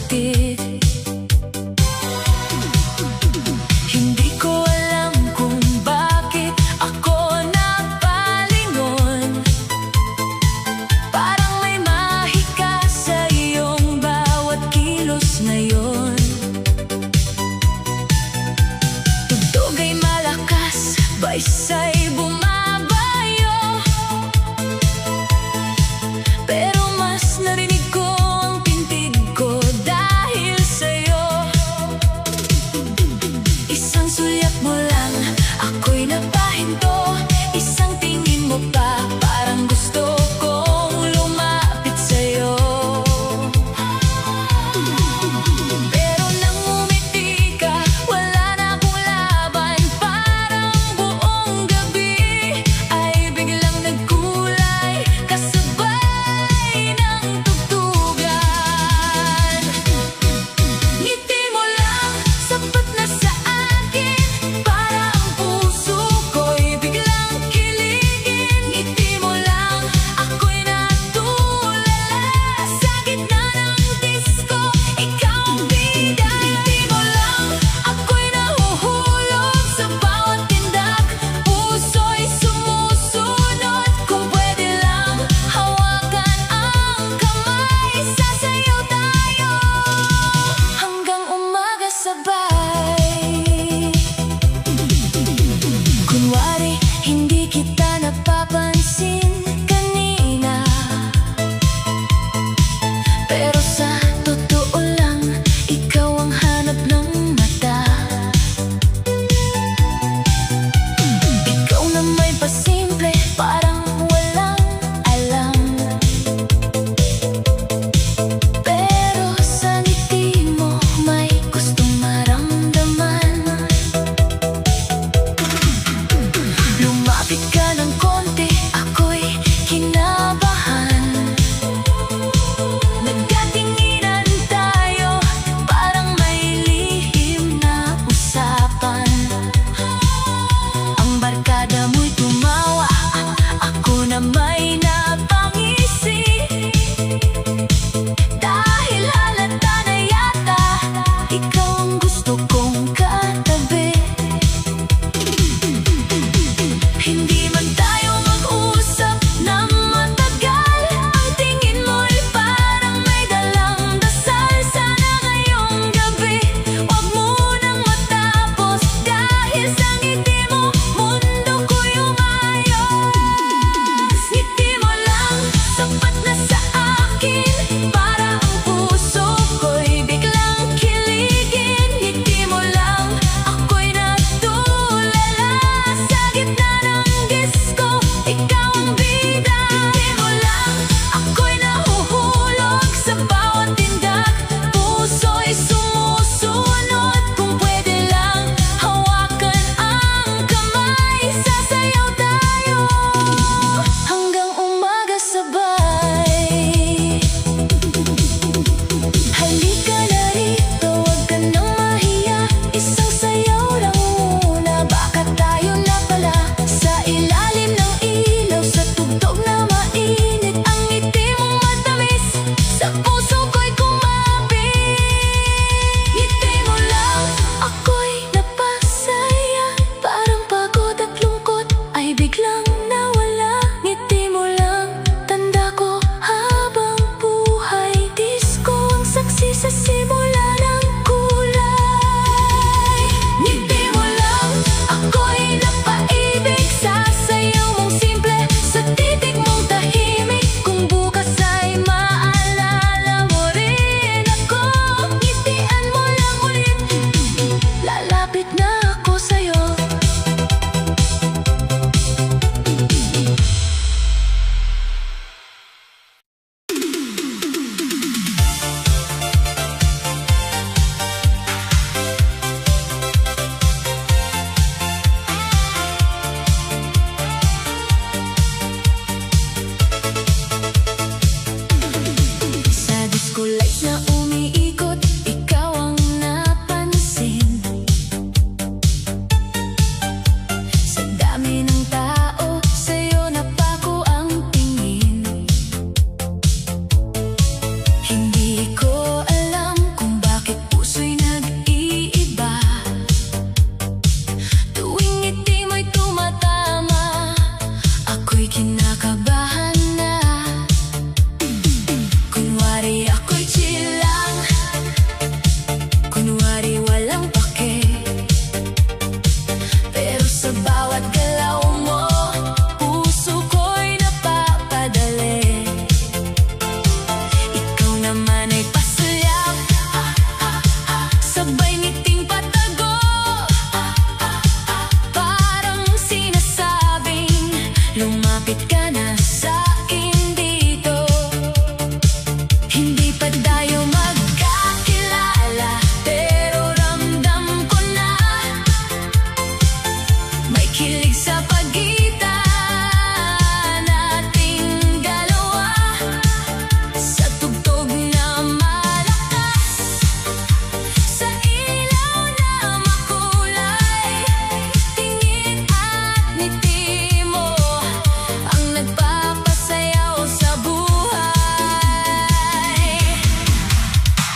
putik. Hindi ko alam kung bakit ako napalingon. Parang may mahika sa iyong bawat kilos ngayon. Tugtog ay malakas, baysay bumabayo, pero mas narinig ko ang tintig ko dahil sa'yo. Isang sulyap mo lang, ako'y napahinto. Isang tingin mo pa, parang gusto kong lumapit sa'yo. Pero nang umiti ka, wala na akong laban. Parang buong gabi ay biglang nagkulay, kasabay ng tugtugan. Ngiti mo lang, sapat na sa akin, para ang puso ko'y biglang kiligin. Ngiti mo lang, ako'y natulala sa gitna ng disco, ikaw ang bida. Ngiti mo lang, ako'y nahuhulog sa bawat tindak, puso'y sumusunod. Kung pwede lang, hawakan ang kamay, sasayaw tayo hanggang umaga sabay. Kunwari, hindi kita napapansin kanina, pero sa totoo lang, ikaw ang hanap ng mata. Ikaw na may pasimple, parang walang alam, pero sa ngiti mo may gustong maramdaman. Lumapit ka ng konti, ako'y kinabahan. Nagkatingin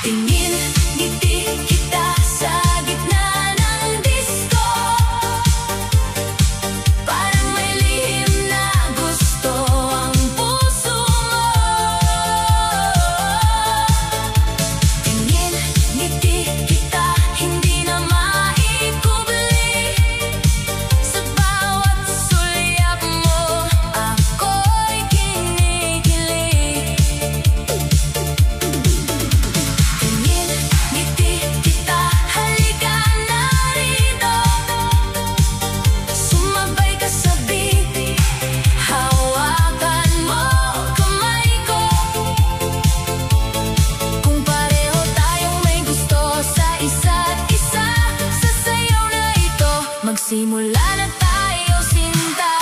Tingin, ngiti kita sa gitna ng disco. Parang may lihim na gusto ang puso mo. Tingin, ngiti kita, hindi na maikubli. Sa bawat sulyap mo, ako'y kinikilig. Tingin, ngiti kita, halika na rito. Sumabay ka sa beat, hawakan mo kamay ko. Kung pareho tayong may gusto sa isa't isa, sa sayaw na ito, magsimula na tayo, sinta.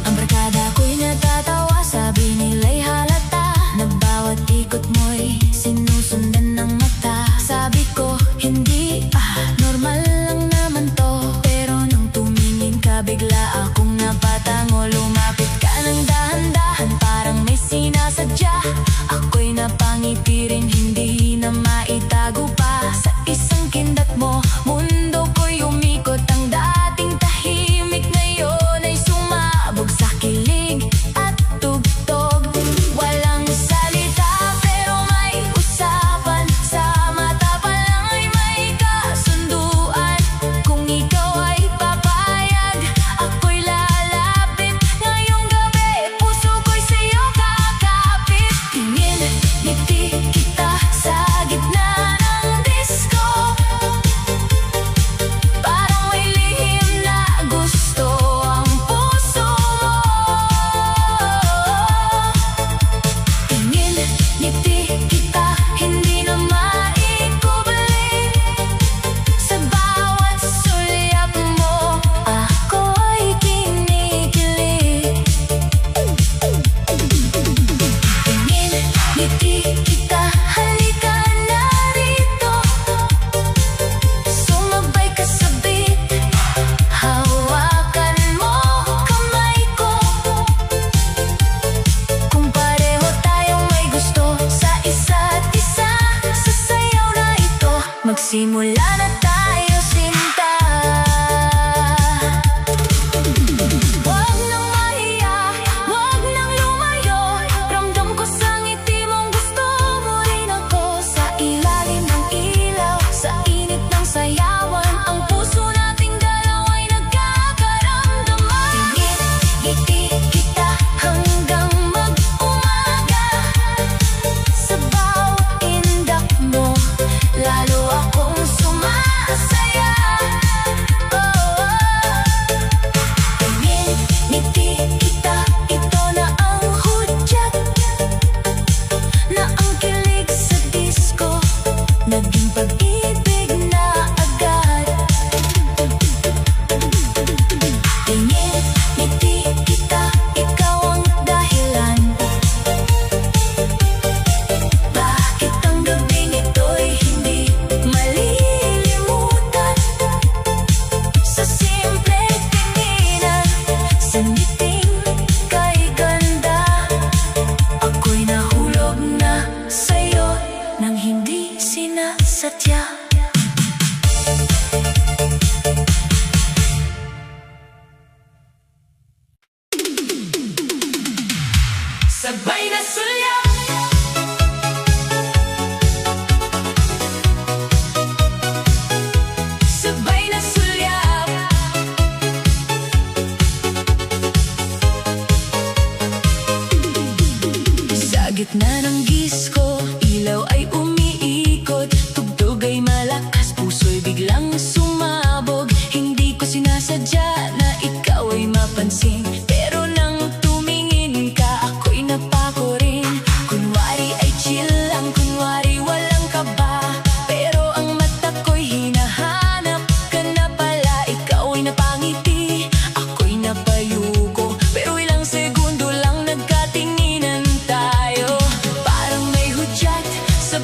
Ang barkada ko'y natatawa, sabi nila'y halata na bawat ikot mo'y sinusundan ng mata. Sabi ko, hindi, normal lang naman to. Pero nung tumingin ka, bigla akong napatango. Lumapit ka ng dahan-dahan, parang may sinasadya. Ako'y napangiti rin, hindi na maitago pa. Sa isang kindat mo, mundo ko'y umikot. Ang dating tahimik ngayon ay sumabog sa kilig at tugtog. Walang salita pero may usapan, sa mata pa lang ay may kasunduan. Kung ikaw ay papayag, ako'y lalapit. Ngayong gabi, puso ko'y sa'yo kakapit. Tingin, ngiti kita sa gitna ng disco. Parang may lihim na gusto ang puso mo. Tingin, ngiti kita, hindi na maikubli. Sa bawat sulyap mo, ako'y kinikilig. Tingin, ngiti kita, halika na rito. Sumabay ka sa beat, hawakan mo kamay ko. Kung pareho tayong may gusto sa isa't isa, sa sayaw na ito, magsimula na tayo, sinta. Huwag nang mahiya, huwag nang lumayo. Ramdam ko sa ngiti mong gusto mo rin ako. Sa ilalim ng ilaw, sa init ng sayawan, ang puso nating dalawa'y nagkakaramdaman. Tingin, ngiti kita hanggang mag-umaga. Sa bawat indak mo, lalo akong sumasaya. Tingin, ngiti kita, ito na ang hudyat, na ang kilig sa disco naging pag-ibig na agad. Tingin, ngiti kita, ikaw ang dahilan. Bakit ang gabing ito'y hindi malilimutan? Sa simpleng tinginan, sa ngiting kay ganda, ako'y nahulog na sa'yo nang hindi sinasadya. Sabay na sulyap, sabay na sulyap. Sa gitna ng disco, ilaw ay umiikot. Tugtog ay malakas, puso'y biglang sumabog. Hindi ko sinasadya na ikaw ay mapansin, pero nang tumingin ka, ako'y napako rin. Kunwari ay chill lang, kunwari walang kaba, pero ang mata ko'y hinahanap ka na pala. Ikaw ay napangiti, ako'y napayuko, pero ilang segundo lang nagkatinginan tayo. Parang may hudyat sa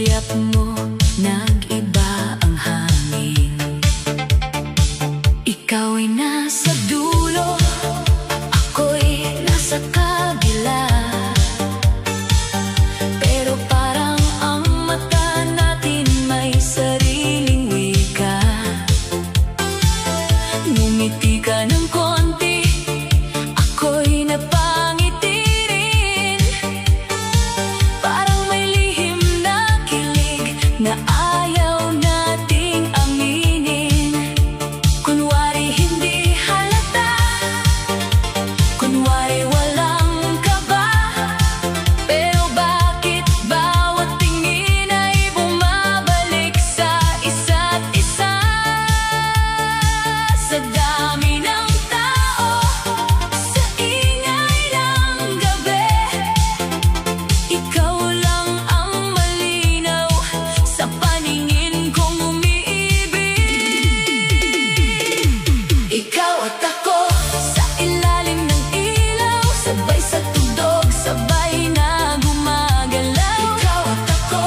sulyap mo, nag-iba ang hangin. Ikaw ay nasa dulo, ako'y nasa kabila. Pero parang ang mata natin may sariling wika. Ngumiti ka ng konti, ako'y napangiti rin. Parang may lihim na kilig na ayaw nating aminin. Kunwari hindi halata, kunwari walang kaba. Pero bakit bawat tingin ay bumabalik sa isa't isa? Sa dami ng tao, sa ingay ng gabi, ikaw lang ang malinaw sa paningin kong umiibig. Ikaw at ako sa ilalim ng ilaw, sabay sa tugtog, sabay na gumagalaw. Ikaw at ako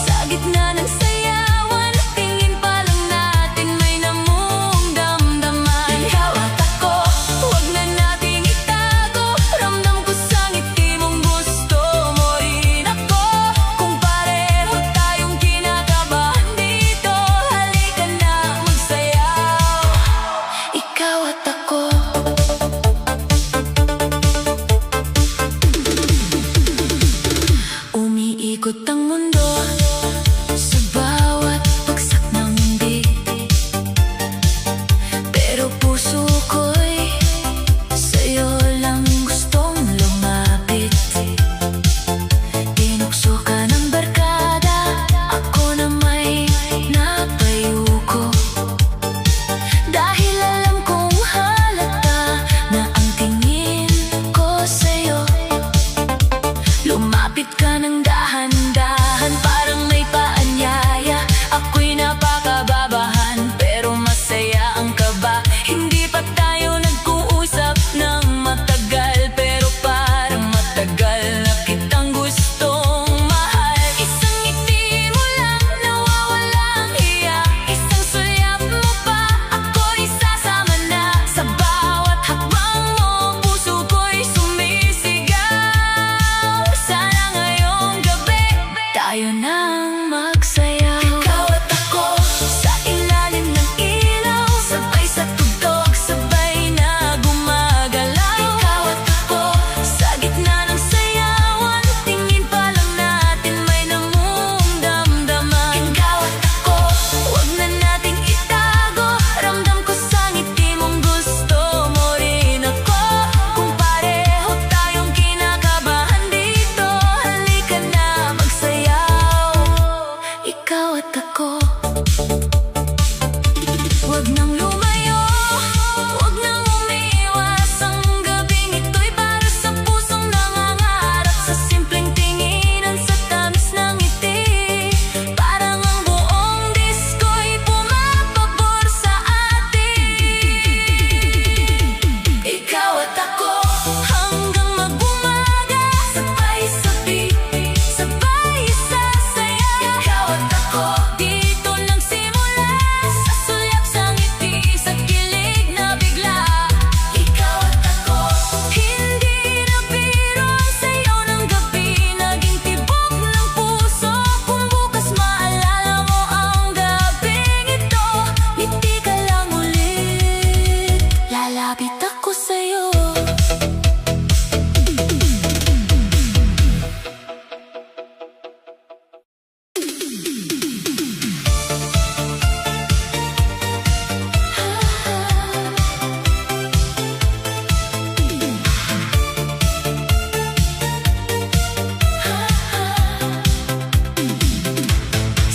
sa gitna ng sayawan, tingin pa lang natin may namumong damdaman. Ikaw at ako, huwag na nating itago, ramdam ko sa ngiti mong gusto mo rin ako. Kung pareho tayong kinakabahan dito, halika na magsayaw. Ikaw at ako. Umiikot ang mundo sa bawat bagsak ng mundi, pero puso ko'y sa'yo lang gustong lumapit. Tinukso ka ng barkada, ako na may napayuko. Dahil alam kong halata na ang tingin ko sa'yo. Lumapit ka ng dahan-dahan, parang may paanyaya. Ako'y napakababahan, pero masaya ang kaba. Hindi pa tayo nag-uusap ng matagal, pero parang matagal na kitang gustong mahal. Isang ngiti mo lang, nawawalang hiya. Isang sulyap mo pa, ako'y sasama na. Sa bawat hakbang mo, puso ko'y sumisigaw. Sana ngayong gabi, tayo nang magsayaw. Ikaw at ako sa ilalim ng ilaw, sabay sa tugtog, sabay na gumagalaw. Ikaw at ako sa gitna ng sayawan, tingin pa lang natin may namumong damdaman. Ikaw at ako, huwag na nating itago, ramdam ko sa ngiti mong gusto mo rin ako. Kung pareho tayong kinakabahan dito, halika na magsayaw. Ikaw at ako. Huwag nang lumayo, huwag nang umiiwas. Ang gabing ito'y para sa pusong nangangarap, sa simpleng tinginan, sa tamis ng ngiti. Parang ang buong disko'y pumapabor sa atin. Ikaw at ako hanggang mag-umaga, sabay sa beat, sabay sasayaw. Ikaw at ako, dito nagsimula, sa sulyap sa ngiti, sa kilig na bigla. Ikaw at ako, hindi na biro ang sayaw ng gabi, naging tibok ng puso. Kung bukas maalala mo ang gabing ito, ngiti ka lang ulit, lalapit ako sa'yo.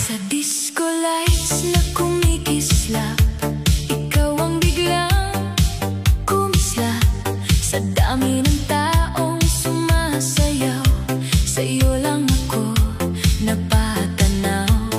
Sa disco lights na kumikislap, ikaw ang biglang kumislap. Sa dami ng taong sumasayaw, sa'yo lang ako napatanaw.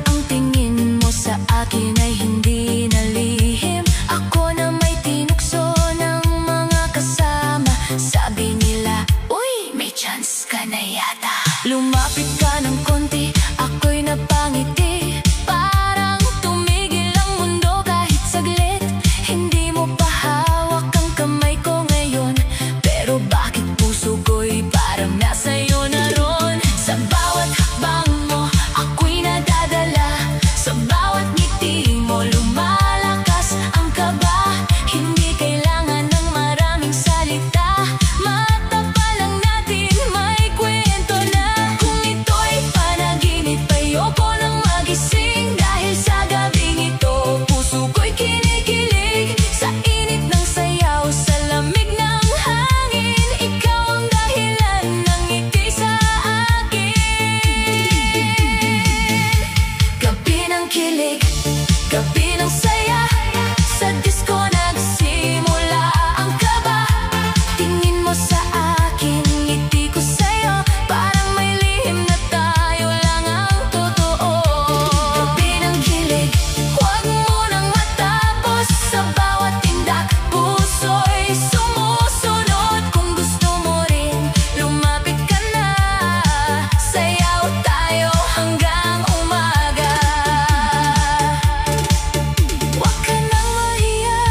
Ang tingin mo sa akin ay hindi na lihim. Ako na may tinukso ng mga kasama. Sabi nila, uy, may chance ka na yata. Lumapit ka ng konti, ako'y napangiti. Parang tumigil ang mundo kahit saglit. Hindi mo pa hawak ang kamay ko ngayon, pero bakit puso ko'y parang nasa'yo na ron? Sa bawat hakbang mo, ako'y nadadala. Sa bawat ngiti mo, lumalakas ang kaba. Hindi kailangan ng maraming salita. Mata pa lang natin, may kwento na. Kung ito'y panaginip, ayoko nang magising. Dahil sa gabing ito, puso ko'y kinikilig. Sa init ng sayaw, sa lamig ng hangin, ikaw ang dahilan ng ngiti sa akin. Gabi ng kilig, gabi ng saya. Sa disco nagsimula ang kaba. Tingin mo sa akin, ngiti ko sa'yo. Parang may lihim na tayo lang ang totoo. Gabi ng kilig, huwag mo nang matapos. Sa bawat tindak, puso'y sumusunod. Kung gusto mo rin, lumapit ka na. Sayaw tayo hanggang umaga. Huwag ka nang mahiya,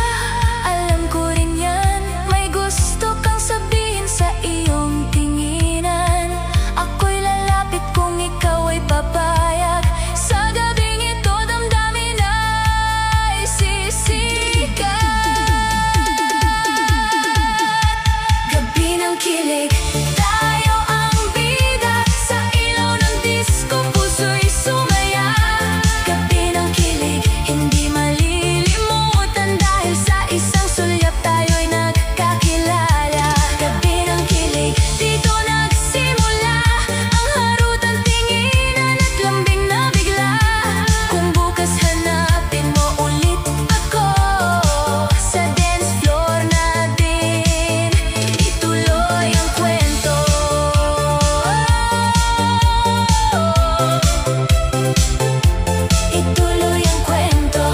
alam ko rin yan. May gusto kang sabihin sa iyong tinginan. Ako'y lalapit kung ikaw ay papayag. Sa gabing ito, damdamin ay sisikat. Gabi ng kilig, tayo ang bida. Sa ilaw ng disco, puso'y sumaya. Gabi ng kilig, hindi malilimutan. Dahil sa isang sulyap tayo'y nagkakilala. Gabi ng kilig, dito nagsimula ang harutan, tinginan at lambing na bigla. Kung bukas hanapin mo ulit ako, sa dance floor natin ituloy ang kwento. Ituloy ang kwento.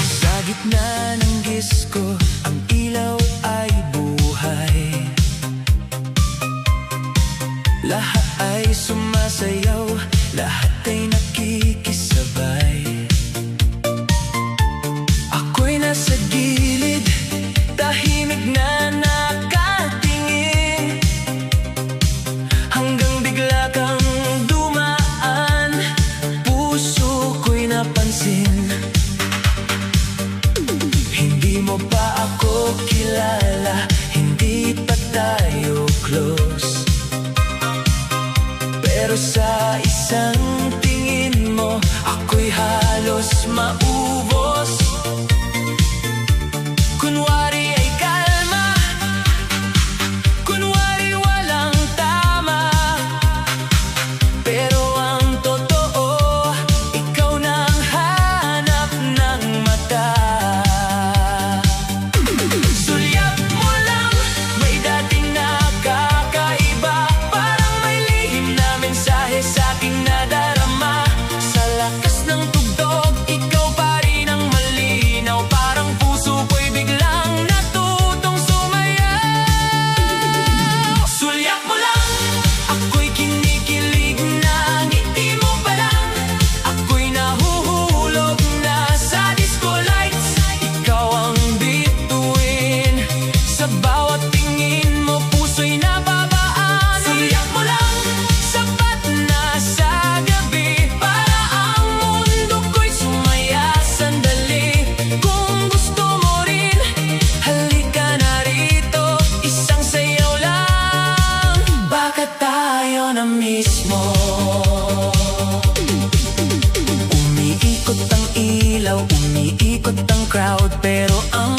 Sa gitna ng disco, ang ilaw ay buhay. Lahat ay sumasayaw, lahat ay nakikisabay. Ako'y nasa gilid, tahimik na nakatingin, hanggang bigla kang dumaan. Puso ko'y napansin. Hindi mo pa ako kilala, hindi pa tayo close. Pero sa isang tingin mo, ako'y halos maubos. Kunwari ay kalma, kunwari walang tama. Pero ang totoo, ikaw nang hanap ng mata. Sulyap mo lang, may dating nakakaiba. Parang may lihim na mensahe sa'king nadarama. Sa lakas ng tugtog, ikaw pa rin ang malinaw. Parang puso ko'y biglang natutong sumayaw. Sulyap mo lang, ako'y kinikilig na. Ngiti mo pa lang, ako'y nahuhulog na. Sa disco lights, ikaw ang bituin. Sa bawat tingin mo, puso'y nababaan. Sulyap mo lang, sapat na sa gabi. Para ang mundo ko'y sumaya sandali. Kung gusto mo rin, halika na rito. Isang sayaw lang, baka tayo na mismo. Umiikot ang ilaw, umiikot ang crowd. Pero ang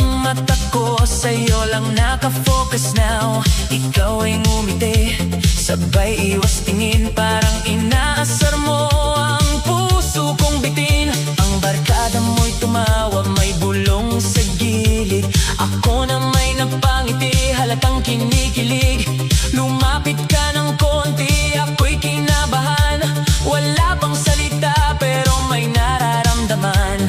nakafocus now. Ikaw ay ngumiti, sabay iwas tingin, parang inaasar mo ang puso kong bitin. Ang barkada mo'y tumawa, may bulong sa gilid. Ako na may napangiti, halatang kinikilig. Lumapit ka ng konti, ako'y kinabahan. Wala pang salita pero may nararamdaman.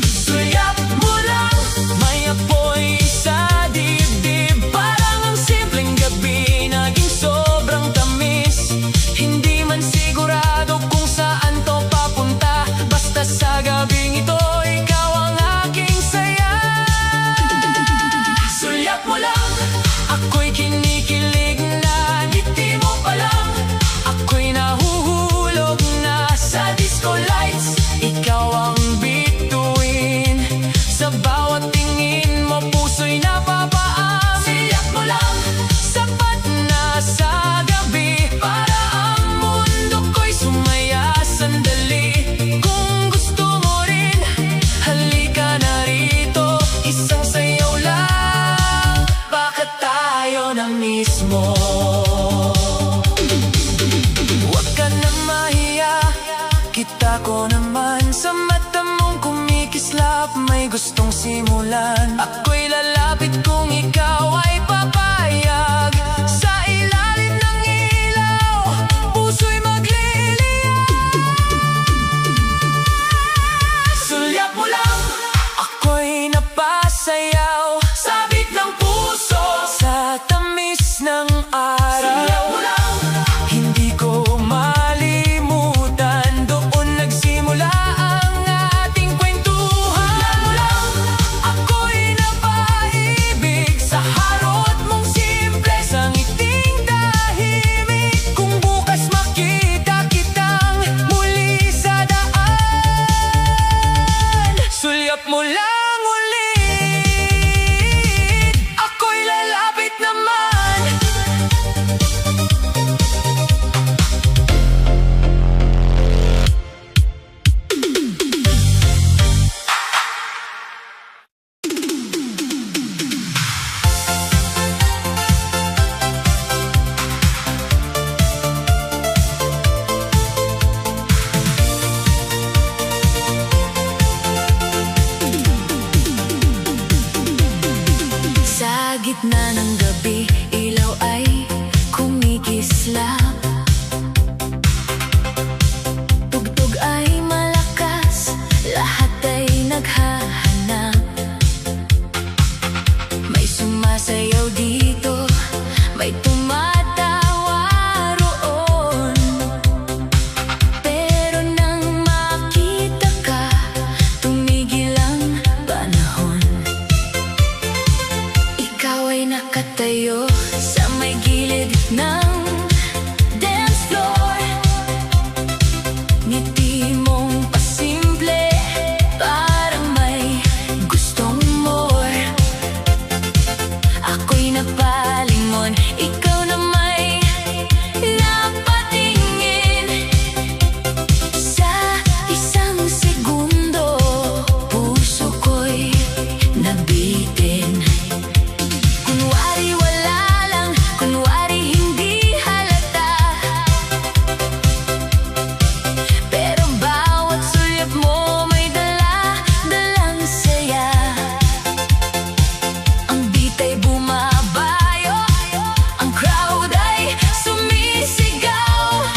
Sulyap mo lang, may apoy sa dibdib. Parang ang simpleng gabi naging sobrang tamis. Hindi man sigurado kung saan to papunta, basta sa gabing ito ikaw ang aking saya. Sulyap mo lang, ako'y kinikilig na, ngiti mo pa lang. Ako'y nahuhulog na sa disco lights. Ikaw ang bituin, sa bawat tingin mo puso'y napapaam. Siyak mo lang, sapat na sa gabi, para ang mundo ko'y sumaya sandali. Kung gusto mo rin, halika na rito, isang sayaw lang, baka tayo na mismo. Huwag ka na mahiya, kita ko naman sa mata mong kumikislap, may gustong simulan. Ako'y lalapit kung ikaw ay papayag. Sa ilalim ng ilaw, puso'y magliliyab. Sulyap mo lang, ako'y napasayaw, sabik ng puso sa tamis ng araw. Sulyap mo lang, hindi ko malimutan, doon nagsimula ang ating kwentuhan. Sulyap mo lang, ako'y napaibig sa harot mong simple, sa ngiting tahimik. Kung bukas makita kitang muli sa daan, sulyap mo lang ulit, ako'y lalapit naman. Sa gitna ng gabi, ilaw ay kumikislap. Tugtog ay malakas, lahat ay naghahanap. May sumasayaw dito, may tumatawa roon. Pero nang makita ka, tumigil ang panahon. Ikaw ay nakatayo sa may gilid ng dance floor. Ngiti mong pasimple, parang may gustong more. Ako'y napalingon, ikaw na may napatingin. Sa isang segundo, puso ko'y nabitin. Kunwari wala lang, kunwari hindi halata. Pero bawat sulyap mo may dala-dalang saya. Ang beat ay bumabayo, ang crowd ay sumisigaw.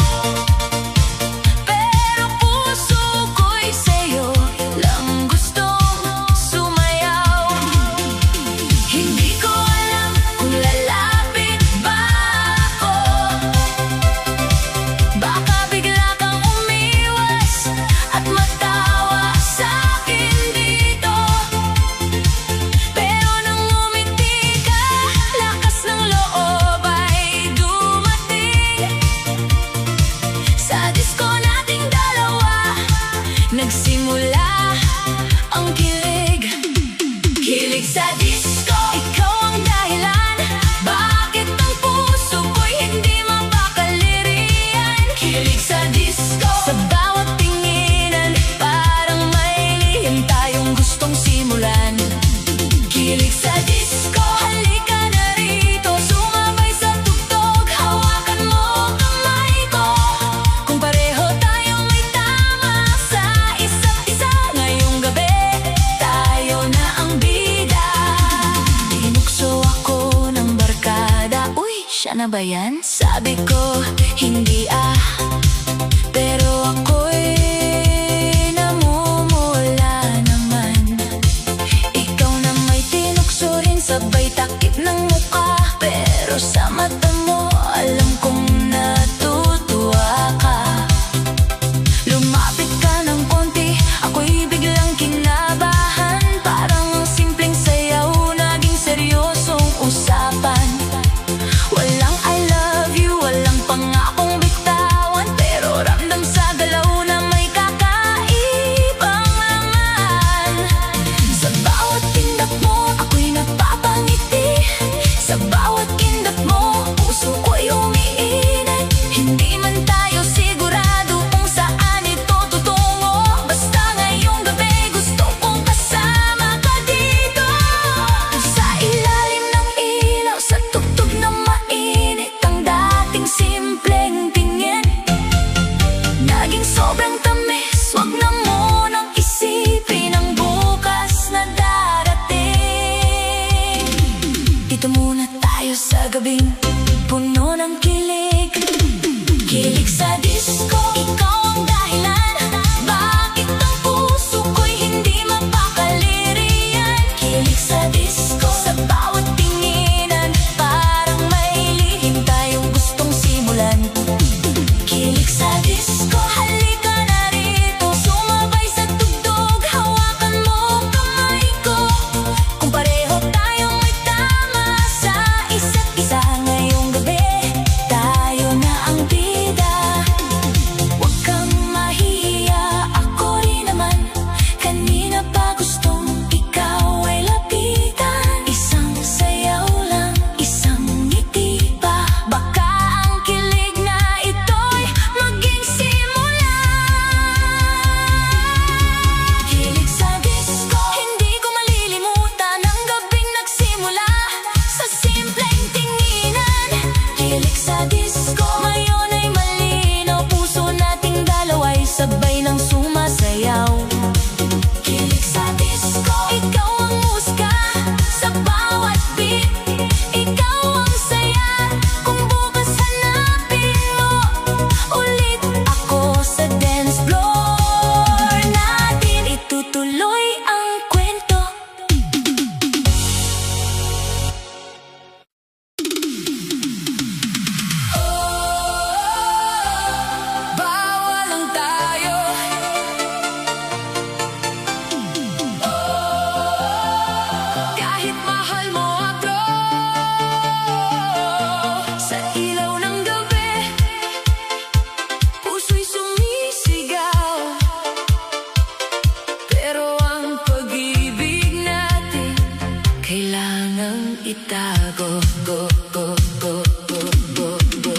Pero puso ko'y sa'yo lang gustong sumayaw. Hindi ko alam kung lalapit ba ako, baka bigla kang umiwas at matawa sa'kin dito. Pero nang umiti ka, lakas ng loob ay dumating. Sa disco nating dalawa, nagsimula ang kilig. Kilig sa disco, ikaw ang dahilan, bakit ang puso ko'y hindi mapakalirian. Kilig sa disco, sa bawat tinginan, parang may lihim tayong gustong simulan. Kilig Kilig sa disco, halika na rito, sumabay sa tugtog, hawakan mo kamay ko. Kung pareho tayong may tama sa isa't isa, ngayong gabi tayo na ang bida. Tinukso ako ng barkada, uy, siya na ba yan? Sabi ko, hindi pero ako'y namumula naman. Ikaw na may tinukso rin, sabay takip ng mukha, pero sa mata mo alam kong natutuwa ka. Lumapit ka ng konti, ako'y biglang kinabahan. Parang ang simpleng sayaw, naging seryosong usapan. Walang I love you, walang pangakong bitawan, pero ramdam sa galaw na may kakaibang laman. Sa bawat tindak mo, ako'y napapangiti. Sa bawat kindat mo, puso ko'y umiinit. Hindi man tayo sigurado kung saan ito tutungo, basta ngayong gabi gusto kong kasama ka dito. Sa ilalim ng ilaw, sa tugtog na mainit, ang dating simpleng tingin naging sobrang tamis. Wag na munang isipin ang bukas na darating. Dito muna tayo sa gabing puno ng kilig. Kilig sa disco, ikaw ang dahilan. Bakit ang puso ko'y hindi mapakaliriyan? Kilig sa disco, sa bawat tinginan, parang may lihim tayong gustong simulan. Kilig sa disco, halika na rito, sumabay sa tugtog, hawakan mo kamay ko. Kung pareho tayong may tama sa isa't isa, ngayong gabi tayo na ang bida. Huwag kang mahihiya, ako rin naman. Kanina pa gustong ikaw ay lapitan. Isang sayaw lang, isang ngiti pa, baka ang kilig na ito'y maging simula. Kilig sa disco, hindi ko malilimutan ang gabing nagsimula sa simpleng tinginan. Kilig sa disco, ngayon ay malinaw, puso nating dalawa'y sabay ng sumasayaw. Kilig sa disco, ikaw ang musika sa bawat beat, ikaw ang saya. Kung bukas hanapin mo ulit ako sa dance floor natin, itutuloy ang kwento. Bawal lang tayo, kahit mahal mo ako. Sa ilaw ng gabi, puso'y sumisigaw, pero ang pag-ibig natin kailangang itago. Go, go, go, go, go, go.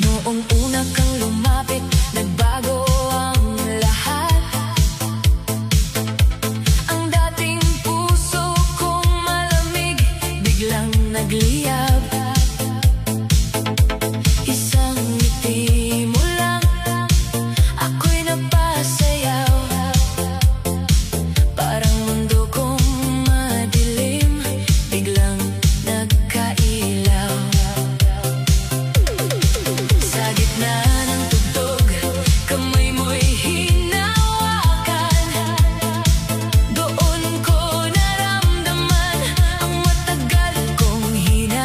Noong una kang lumapit, nagbago ang lahat. Ang dating puso kong malamig, biglang nagliyab. Isang ngiti mo lang, ako'y napasayaw. Parang mundo kong madilim, biglang nagkailaw. Sa gitna ng tugtog, kamay mo'y hinawakan. Doon ko naramdaman ang matagal kong hinangaan.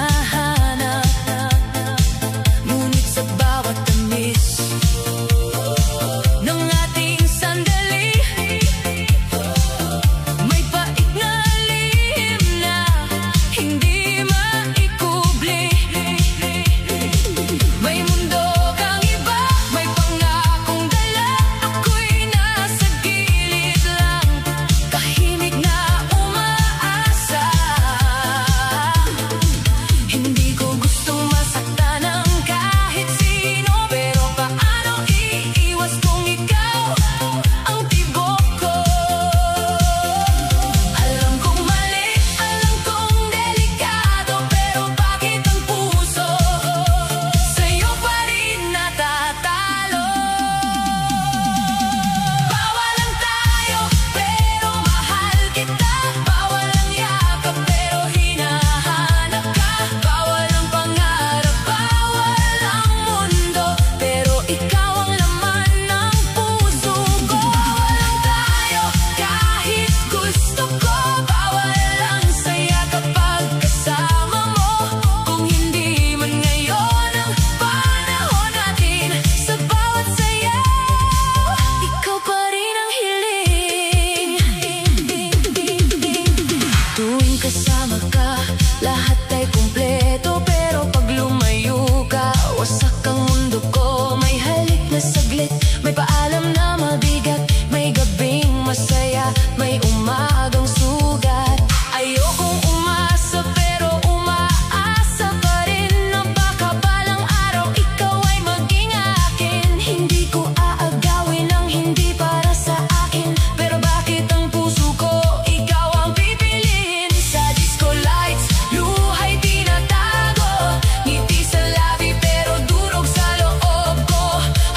kasama ka, lahat ay kumpleto. Pero pag lumayo ka, wasak ang mundo ko. May halik na saglit, may paalam na mabigat, may gabing masaya, may umagang sugat. Ayokong umasa pero umaasa pa rin na baka balang araw ikaw ay maging akin. Hindi ko aagawin ang hindi para sa akin, pero bakit ang puso ko ikaw ang pipiliin? Sa disco lights, luha'y tinatago, ngiti sa labi pero durog sa loob ko.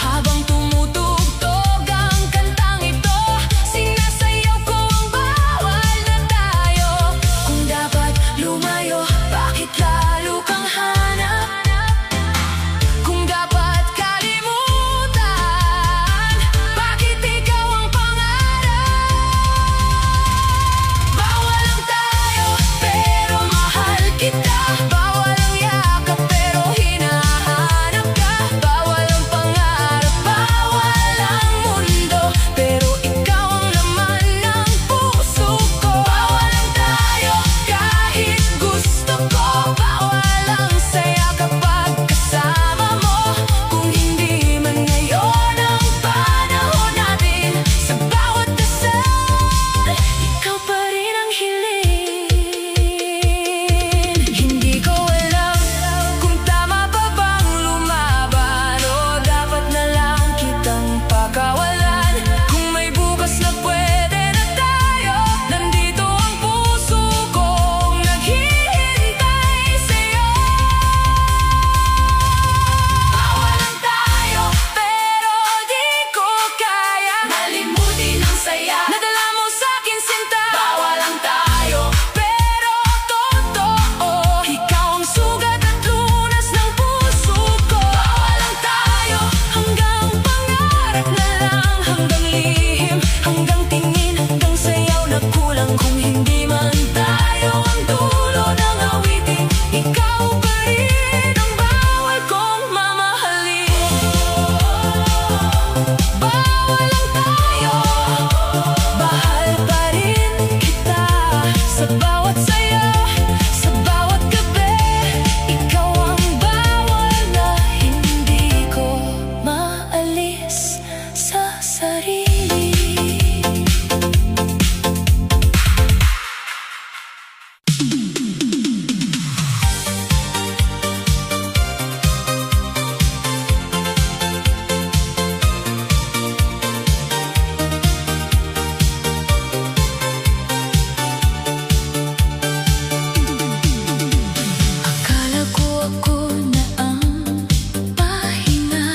Habang tumutugtog ang kantang ito, sinasayaw ko ang bawal na tayo. Kung dapat lumayo, bakit lalo kang hanap? Kung dapat kalimutan, bakit ikaw ang pangarap? Bawal lang tayo, pero mahal kita. Bawal ang yakap, pero hinahanap ka. Bawal ang pangarap, bawal ang mundo, pero ikaw ang laman ng puso ko. Bawal lang tayo, kahit gusto ko. Bawal ang saya kapag kasama mo. Kung hindi man ngayon ang panahon natin, sa bawat dasal, ikaw pa rin ang hiling. Hindi ko alam kung tama pa bang lumaban, o dapat na lang kitang pakawalan. Kung may bukas na pwede na tayo, nandito ang puso kong naghihintay sa'yo. Bawal lang tayo, pero di ko kaya nalimutin ang saya na dala mo sa'kin, sinta. Bawal lang tayo, pero totoo, ikaw ang sugat at lunas ng puso ko. Bawal lang tayo, hanggang pangarap na lang, hanggang lihim, hanggang tingin, hanggang sayaw na kulang. Kung hindi man tayo ang dulo ng awitin, ikaw pa rin ang bawal kong mamahalin. Bawal lang tayo, mahal pa rin kita. Sa bawat saya, sa bawat gabi, ikaw ang bawal na hindi ko maalis sa sarili. Akala ko ako na ang pahinga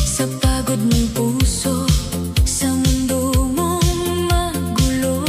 sa pagod mong puso, sa mundo mong magulo.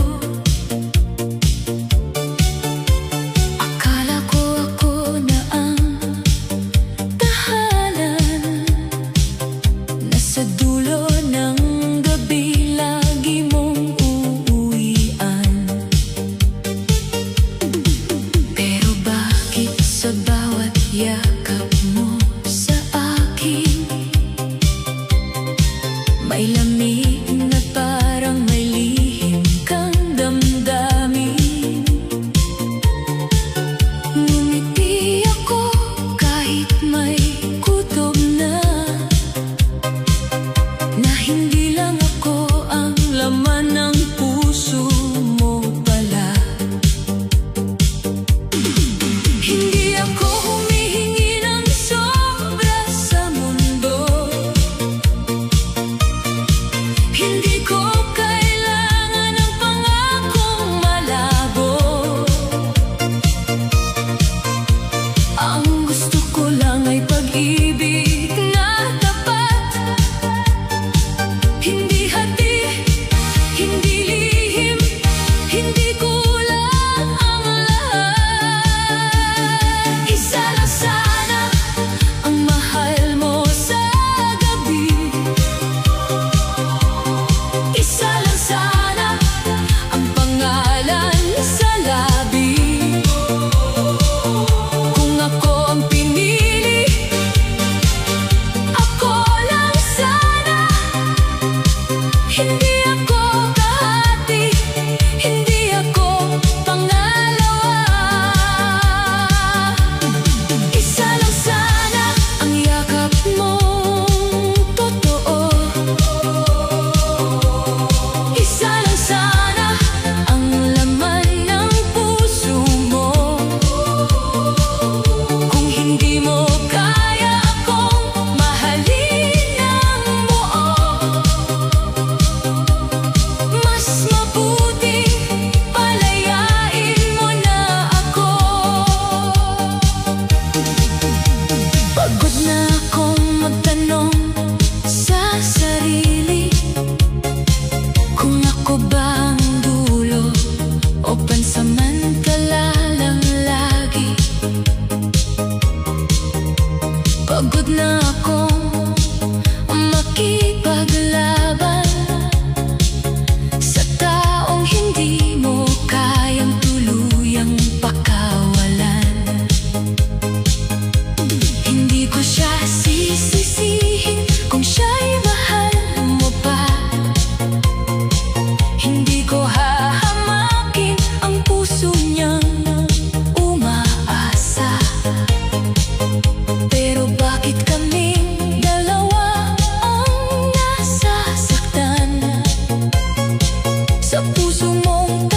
mong